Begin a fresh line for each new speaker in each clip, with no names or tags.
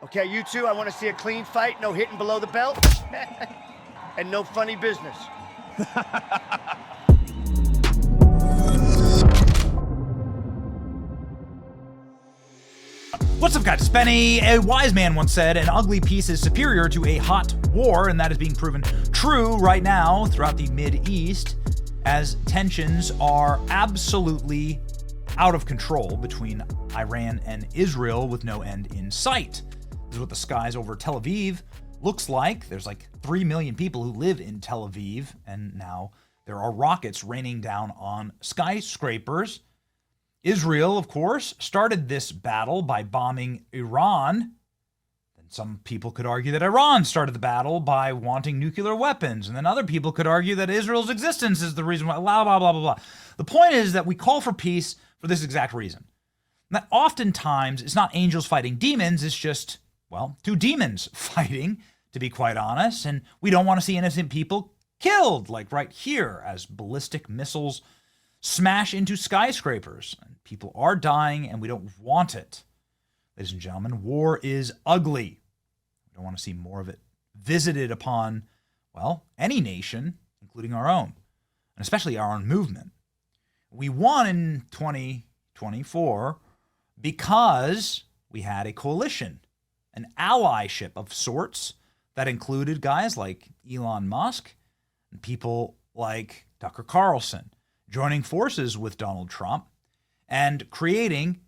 Okay, you two, I want to see a clean fight, no hitting below the belt, and no funny business.
What's up, guys? It's Benny. A wise man once said, an ugly peace is superior to a hot war, and that is being proven true right now throughout the Mideast, as tensions are absolutely out of control between Iran and Israel with no end in sight. This is what the skies over Tel Aviv looks like. There's like 3 million people who live in Tel Aviv, and now there are rockets raining down on skyscrapers. Israel, of course, started this battle by bombing Iran. And some people could argue that Iran started the battle by wanting nuclear weapons. And then other people could argue that Israel's existence is the reason why, blah, blah, blah, blah, blah. The point is that we call for peace for this exact reason. And that oftentimes it's not angels fighting demons, it's just, well, two demons fighting, to be quite honest. And we don't want to see innocent people killed, like right here, as ballistic missiles smash into skyscrapers. And people are dying, and we don't want it. Ladies and gentlemen, war is ugly. We don't want to see more of it visited upon, well, any nation, including our own, and especially our own movement. We won in 2024 because we had a coalition, an allyship of sorts that included guys like Elon Musk and people like Tucker Carlson joining forces with Donald Trump and creating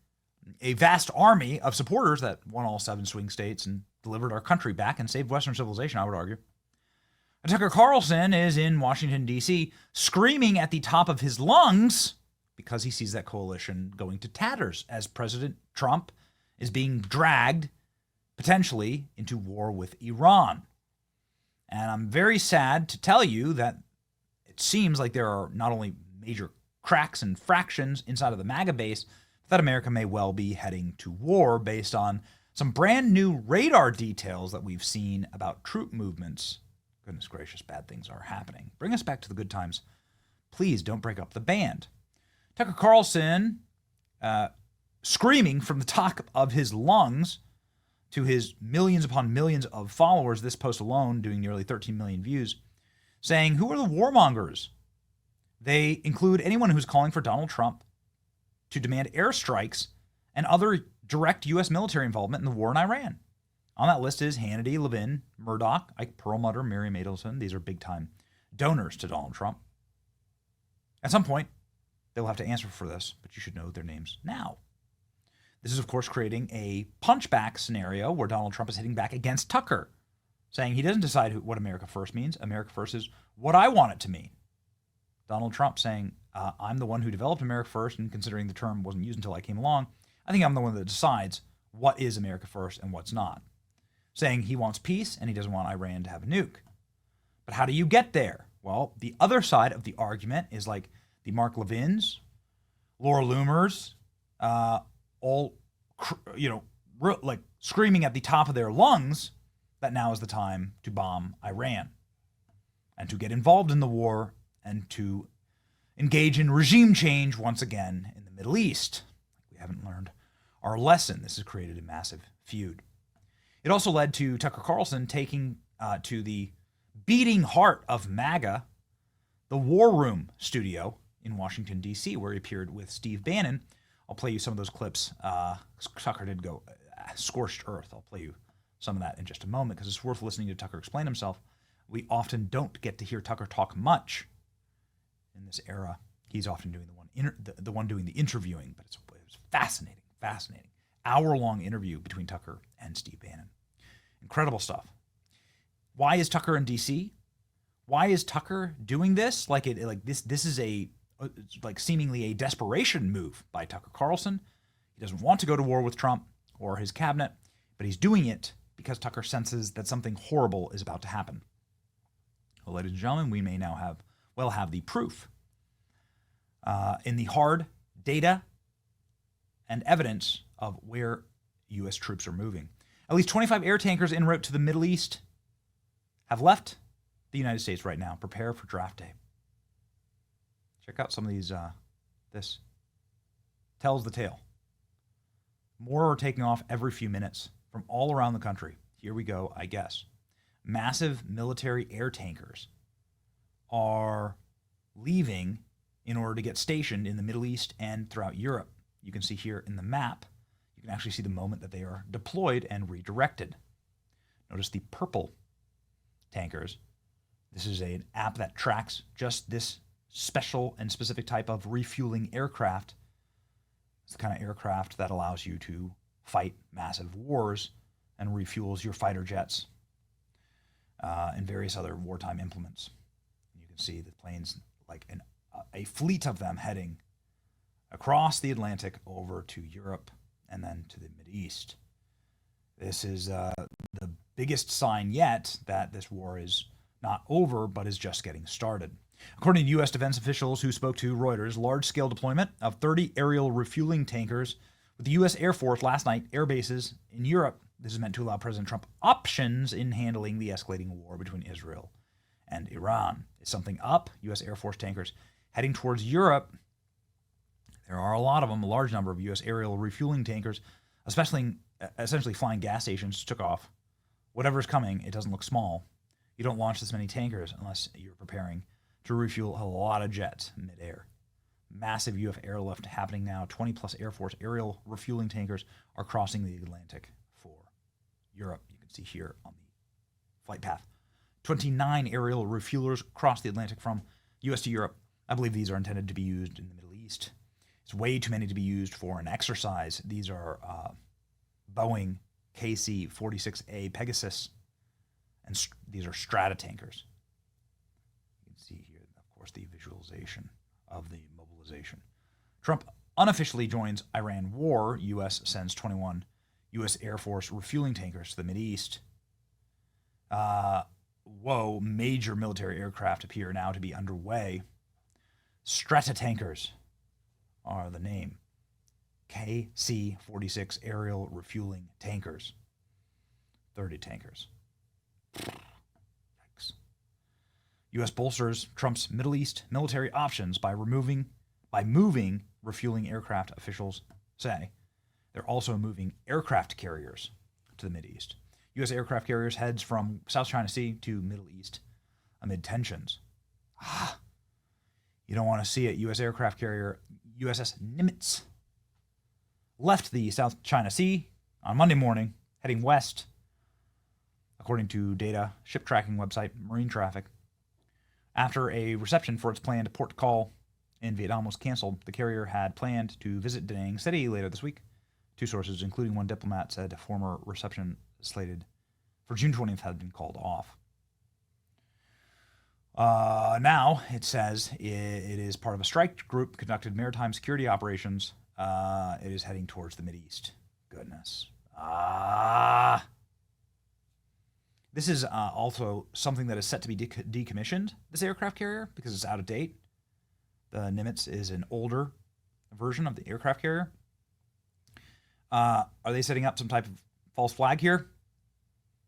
a vast army of supporters that won all 7 swing states and delivered our country back and saved Western civilization, I would argue. And Tucker Carlson is in Washington, D.C., screaming at the top of his lungs because he sees that coalition going to tatters as President Trump is being dragged, potentially, into war with Iran. And I'm very sad to tell you that it seems like there are not only major cracks and fractions inside of the MAGA base, but that America may well be heading to war based on some brand new radar details that we've seen about troop movements. Goodness gracious, bad things are happening. Bring us back to the good times. Please don't break up the band. Tucker Carlson screaming from the top of his lungs to his millions upon millions of followers, this post alone doing nearly 13 million views, saying, who are the warmongers? They include anyone who's calling for Donald Trump to demand airstrikes and other direct U.S. military involvement in the war in Iran. On that list is Hannity, Levin, Murdoch, Ike Perlmutter, Miriam Adelson. These are big-time donors to Donald Trump. At some point, they'll have to answer for this, but you should know their names now. This is, of course, creating a punchback scenario where Donald Trump is hitting back against Tucker, saying he doesn't decide what America First means. America First is what I want it to mean. Donald Trump saying, I'm the one who developed America First, and considering the term wasn't used until I came along, I think I'm the one that decides what is America First and what's not. Saying he wants peace and he doesn't want Iran to have a nuke. But how do you get there? Well, the other side of the argument is like the Mark Levins, Laura Loomers, all, like screaming at the top of their lungs that now is the time to bomb Iran and to get involved in the war and to engage in regime change once again in the Middle East. We haven't learned our lesson. This has created a massive feud. It also led to Tucker Carlson taking to the beating heart of MAGA, the War Room studio in Washington, D.C., where he appeared with Steve Bannon. I'll play you some of those clips. Tucker did go scorched earth. I'll play you some of that in just a moment because it's worth listening to Tucker explain himself. We often don't get to hear Tucker talk much in this era. He's often doing the one doing the interviewing, but it was fascinating. Hour-long interview between Tucker and Steve Bannon. Incredible stuff. Why is Tucker in D.C.? Why is Tucker doing this? This is a seemingly a desperation move by Tucker Carlson. He doesn't want to go to war with Trump or his cabinet, but he's doing it because Tucker senses that something horrible is about to happen. Well, ladies and gentlemen, we may now have the proof in the hard data and evidence of where U.S. troops are moving. At least 25 air tankers en route to the Middle East have left the United States right now. Prepare for draft day. Check out some of these. This tells the tale. More are taking off every few minutes from all around the country. Here we go, I guess. Massive military air tankers are leaving in order to get stationed in the Middle East and throughout Europe. You can see here in the map, you can actually see the moment that they are deployed and redirected. Notice the purple tankers. This is an app that tracks just this special and specific type of refueling aircraft. It's the kind of aircraft that allows you to fight massive wars and refuels your fighter jets and various other wartime implements. You can see the planes, like a fleet of them heading across the Atlantic over to Europe and then to the Mideast. This is the biggest sign yet that this war is not over, but is just getting started. According to U.S. defense officials who spoke to Reuters, large-scale deployment of 30 aerial refueling tankers with the U.S. Air Force last night, air bases in Europe. This is meant to allow President Trump options in handling the escalating war between Israel and Iran. Is something up? U.S. Air Force tankers heading towards Europe. There are a lot of them, a large number of U.S. aerial refueling tankers, essentially flying gas stations, took off. Whatever's coming, it doesn't look small. You don't launch this many tankers unless you're preparing to refuel a lot of jets midair. Massive UF airlift happening now. 20-plus Air Force aerial refueling tankers are crossing the Atlantic for Europe. You can see here on the flight path. 29 aerial refuelers cross the Atlantic from U.S. to Europe. I believe these are intended to be used in the Middle East. It's way too many to be used for an exercise. These are Boeing KC-46A Pegasus, and these are strata tankers. You can see here, of course, the visualization of the mobilization. Trump unofficially joins Iran war. U.S. sends 21 U.S. Air Force refueling tankers to the Mideast. Major military aircraft appear now to be underway. Strata tankers are the name. KC-46 aerial refueling tankers. 30 tankers. Yikes. U.S. bolsters Trump's Middle East military options by moving refueling aircraft, officials say. They're also moving aircraft carriers to the Mideast. U.S. aircraft carriers heads from South China Sea to Middle East amid tensions. You don't want to see it. U.S. aircraft carrier USS Nimitz left the South China Sea on Monday morning, heading west, according to data ship tracking website Marine Traffic. After a reception for its planned port call in Vietnam was canceled, the carrier had planned to visit Da Nang City later this week. Two sources, including one diplomat, said a former reception slated for June 20th had been called off. Now, it says it is part of a strike group conducted maritime security operations. It is heading towards the Mideast. Goodness. This is also something that is set to be decommissioned, this aircraft carrier, because it's out of date. The Nimitz is an older version of the aircraft carrier. Are they setting up some type of false flag here?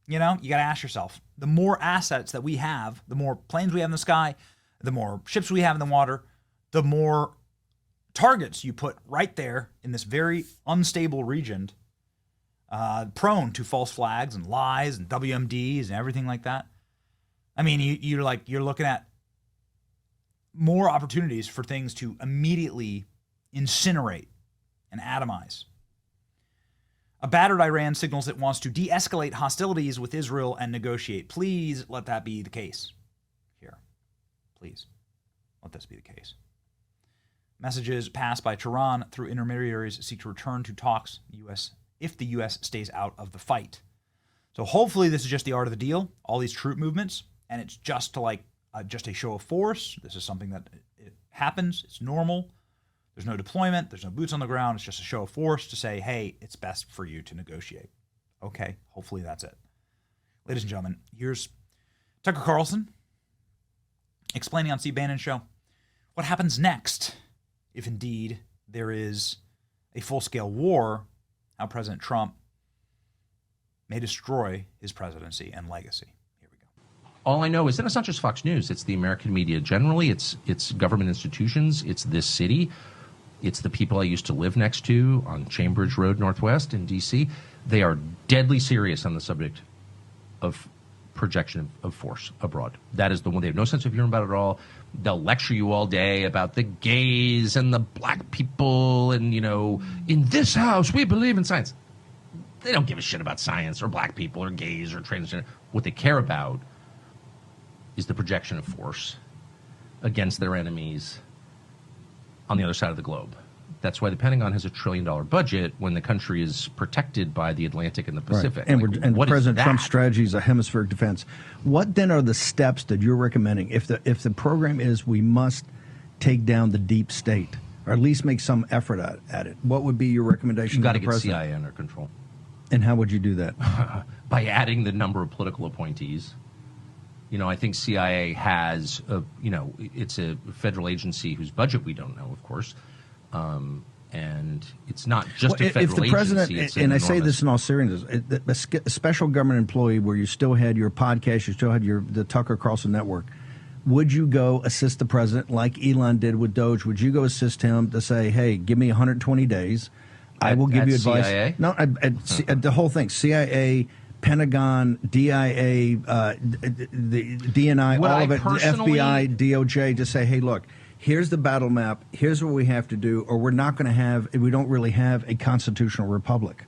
You know, you got to ask yourself, the more assets that we have, the more planes we have in the sky, the more ships we have in the water, the more targets you put right there in this very unstable region, prone to false flags and lies and WMDs and everything like that. I mean, you're looking at more opportunities for things to immediately incinerate and atomize. A battered Iran signals it wants to de-escalate hostilities with Israel and negotiate. Please let that be the case here. Please let this be the case. Messages passed by Tehran through intermediaries seek to return to talks if the U.S. stays out of the fight. So hopefully this is just the art of the deal, all these troop movements, and it's just to just a show of force. This is something that it happens. It's normal. There's no deployment. There's no boots on the ground. It's just a show of force to say, hey, it's best for you to negotiate. Okay, hopefully that's it. Ladies and gentlemen, here's Tucker Carlson explaining on Steve Bannon's show what happens next if indeed there is a full-scale war, how President Trump may destroy his presidency and legacy. Here we go.
All I know is that it's not just Fox News. It's the American media generally. It's government institutions. It's this city. It's the people I used to live next to on Chambridge Road Northwest in D.C. They are deadly serious on the subject of projection of force abroad. That is the one. They have no sense of humor about it at all. They'll lecture you all day about the gays and the black people and, in this house, we believe in science. They don't give a shit about science or black people or gays or transgender. What they care about is the projection of force against their enemies on the other side of the globe. That's why the Pentagon has $1 trillion budget when the country is protected by the Atlantic and the Pacific.
Right. And
what
President
is
Trump's
that?
strategy is a hemispheric defense. What then are the steps that you're recommending? If the program is we must take down the deep state, or at least make some effort at it, what would be your recommendation?
You've got to
the
get
president?
CIA under control.
And how would you do that?
By adding the number of political appointees. I think CIA has, it's a federal agency whose budget we don't know, of course. And it's not just a federal
if the president,
agency.
and I say this in all seriousness, a special government employee where you still had your podcast, you still had the Tucker Carlson network, would you go assist the president like Elon did with Doge? Would you go assist him to say, hey, give me 120 days. I will give you advice.
CIA?
No, the whole thing, CIA, Pentagon, DIA, the DNI,
Would
all
I
of it, the
personally-
FBI, DOJ, to say, hey, look, here's the battle map, here's what we have to do, or we don't really have a constitutional republic.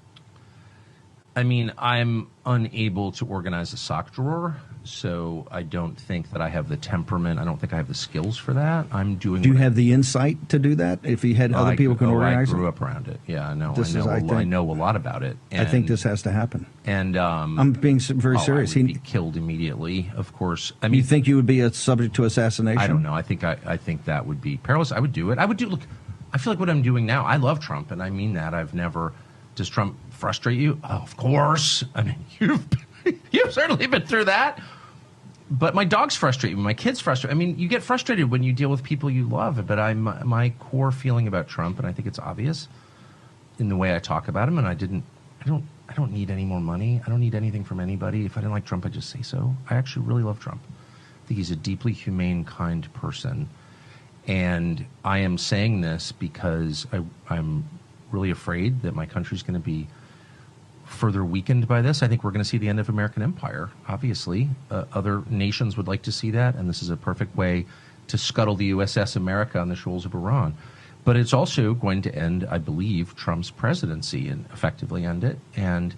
I mean, I'm unable to organize a sock drawer, so I don't think that I have the temperament. I don't think I have the skills for that. Do you
have the insight to do that? If you had other people can organize it?
I grew up around it. Yeah, I know.
I
know a lot about it.
I think this has to happen.
And
I'm being very serious.
I would be killed immediately, of course. I mean,
you think you would be subject to assassination?
I don't know. I think that would be perilous. I would do it. Look, I feel like what I'm doing now. I love Trump, and I mean that. Does Trump frustrate you? Oh, of course. I mean, you've certainly been through that. But my dogs frustrate me. My kids frustrate. I mean, you get frustrated when you deal with people you love. But my core feeling about Trump, and I think it's obvious in the way I talk about him. And I don't need any more money. I don't need anything from anybody. If I didn't like Trump, I'd just say so. I actually really love Trump. I think he's a deeply humane, kind person. And I am saying this because I'm really afraid that my country's going to be further weakened by this. I think we're going to see the end of American empire, obviously. Other nations would like to see that, and this is a perfect way to scuttle the USS America on the shoals of Iran. But it's also going to end, I believe, Trump's presidency and effectively end it. And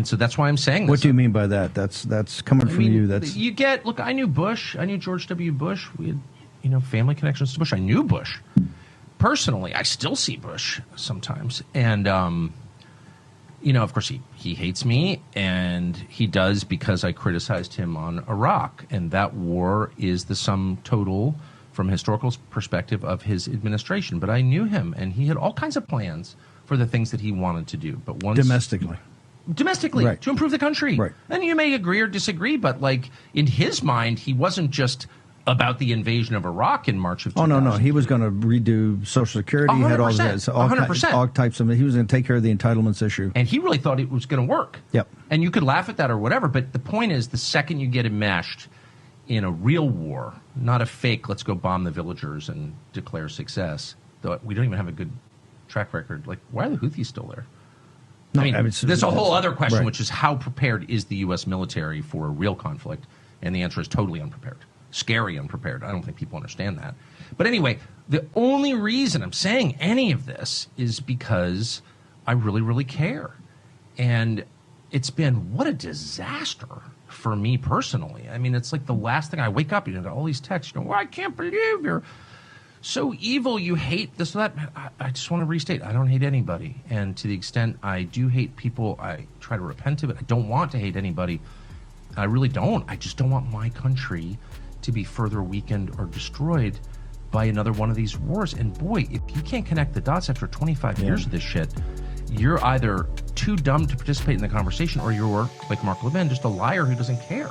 so that's why I'm saying this.
What do you mean by that? That's coming from you.
Look, I knew Bush. I knew George W. Bush. We had, family connections to Bush. I knew Bush. Personally, I still see Bush sometimes. And, of course, he hates me, and he does because I criticized him on Iraq. And that war is the sum total, from a historical perspective, of his administration. But I knew him, and he had all kinds of plans for the things that he wanted to do. But once domestically,
right,
to improve the country.
Right.
And you may agree or disagree, but in his mind, he wasn't just about the invasion of Iraq in March of 2000.
Oh, no. He was going to redo Social Security.
100%,
He had all types of. He was going to take care of the entitlements issue.
And he really thought it was going to work.
Yep.
And you could laugh at that or whatever, but the point is, the second you get enmeshed in a real war, not a fake, let's go bomb the villagers and declare success, though we don't even have a good track record. Why are the Houthis still there? There's a whole other question,
right,
which is how prepared is the U.S. military for a real conflict? And the answer is totally unprepared. Scary unprepared. I don't think people understand that. But anyway, the only reason I'm saying any of this is because I really, really care. And it's been, what a disaster for me personally. I mean, it's like the last thing I wake up, got all these texts, well, I can't believe you're so evil, you hate this or that. I just want to restate, I don't hate anybody. And to the extent I do hate people, I try to repent of it. I don't want to hate anybody. I really don't. I just don't want my country to be further weakened or destroyed by another one of these wars. And boy, if you can't connect the dots after 25 years of this shit, you're either too dumb to participate in the conversation, or you're, like Mark Levin, just a liar who doesn't care.